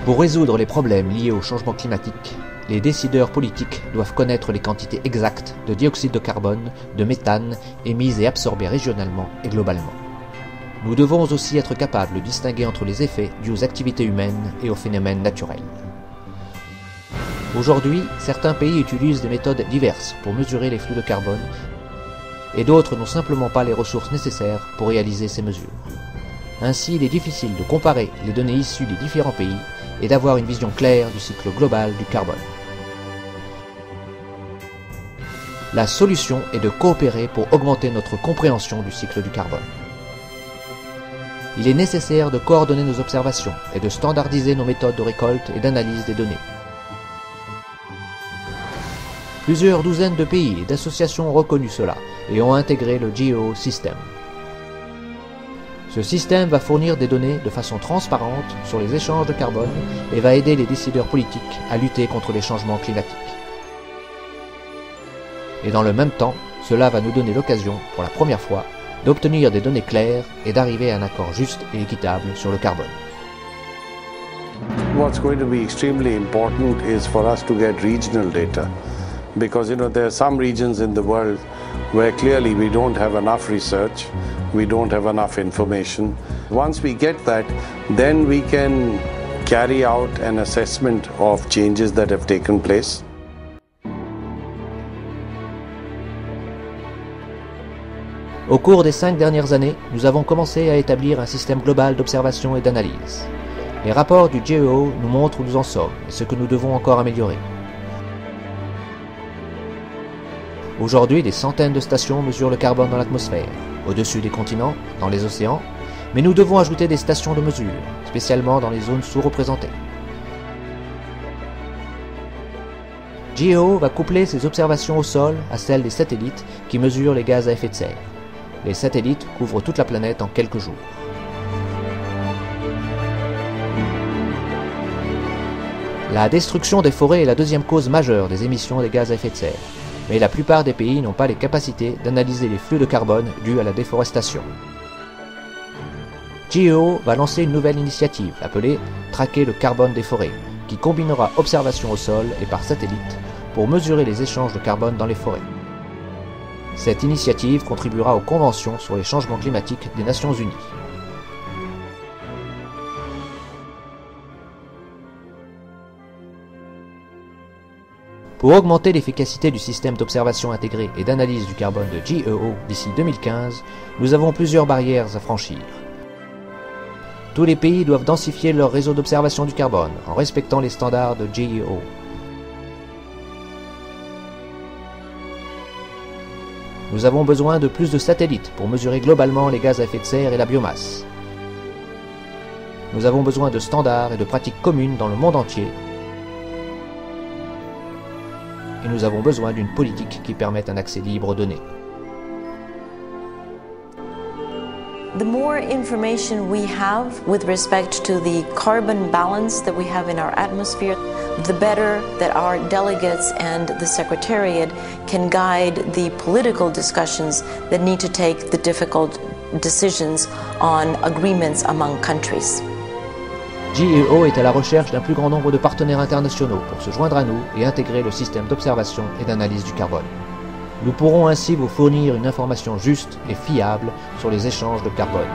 Pour résoudre les problèmes liés au changement climatique, les décideurs politiques doivent connaître les quantités exactes de dioxyde de carbone, de méthane émises et absorbées régionalement et globalement. Nous devons aussi être capables de distinguer entre les effets dus aux activités humaines et aux phénomènes naturels. Aujourd'hui, certains pays utilisent des méthodes diverses pour mesurer les flux de carbone et d'autres n'ont simplement pas les ressources nécessaires pour réaliser ces mesures. Ainsi, il est difficile de comparer les données issues des différents pays et d'avoir une vision claire du cycle global du carbone. La solution est de coopérer pour augmenter notre compréhension du cycle du carbone. Il est nécessaire de coordonner nos observations et de standardiser nos méthodes de récolte et d'analyse des données. Plusieurs douzaines de pays et d'associations ont reconnu cela et ont intégré le GEO System. Ce système va fournir des données de façon transparente sur les échanges de carbone et va aider les décideurs politiques à lutter contre les changements climatiques. Et dans le même temps, cela va nous donner l'occasion, pour la première fois, d'obtenir des données claires et d'arriver à un accord juste et équitable sur le carbone. What's going to be extremely important is for us to get regional data. Because there are some regions in the world where clearly we don't have enough research, we don't have enough information. Once we get that, then we can carry out an assessment of changes that have taken place. Au cours des 5 dernières années, nous avons commencé à établir un système global d'observation et d'analyse. Les rapports du GEO nous montrent où nous en sommes et ce que nous devons encore améliorer. Aujourd'hui, des centaines de stations mesurent le carbone dans l'atmosphère, au-dessus des continents, dans les océans, mais nous devons ajouter des stations de mesure, spécialement dans les zones sous-représentées. GEO va coupler ses observations au sol à celles des satellites qui mesurent les gaz à effet de serre. Les satellites couvrent toute la planète en quelques jours. La destruction des forêts est la deuxième cause majeure des émissions des gaz à effet de serre. Mais la plupart des pays n'ont pas les capacités d'analyser les flux de carbone dus à la déforestation. GEO va lancer une nouvelle initiative appelée « Traquer le carbone des forêts » qui combinera observation au sol et par satellite pour mesurer les échanges de carbone dans les forêts. Cette initiative contribuera aux conventions sur les changements climatiques des Nations Unies. Pour augmenter l'efficacité du système d'observation intégré et d'analyse du carbone de GEO d'ici 2015, nous avons plusieurs barrières à franchir. Tous les pays doivent densifier leur réseau d'observation du carbone en respectant les standards de GEO. Nous avons besoin de plus de satellites pour mesurer globalement les gaz à effet de serre et la biomasse. Nous avons besoin de standards et de pratiques communes dans le monde entier. Et nous avons besoin d'une politique qui permette un accès libre aux données. The more information we have with respect to the carbon balance that we have in our atmosphere, the better that our delegates and the Secretariat can guide the political discussions that need to take the difficult decisions on agreements among countries. GEO est à la recherche d'un plus grand nombre de partenaires internationaux pour se joindre à nous et intégrer le système d'observation et d'analyse du carbone. Nous pourrons ainsi vous fournir une information juste et fiable sur les échanges de carbone.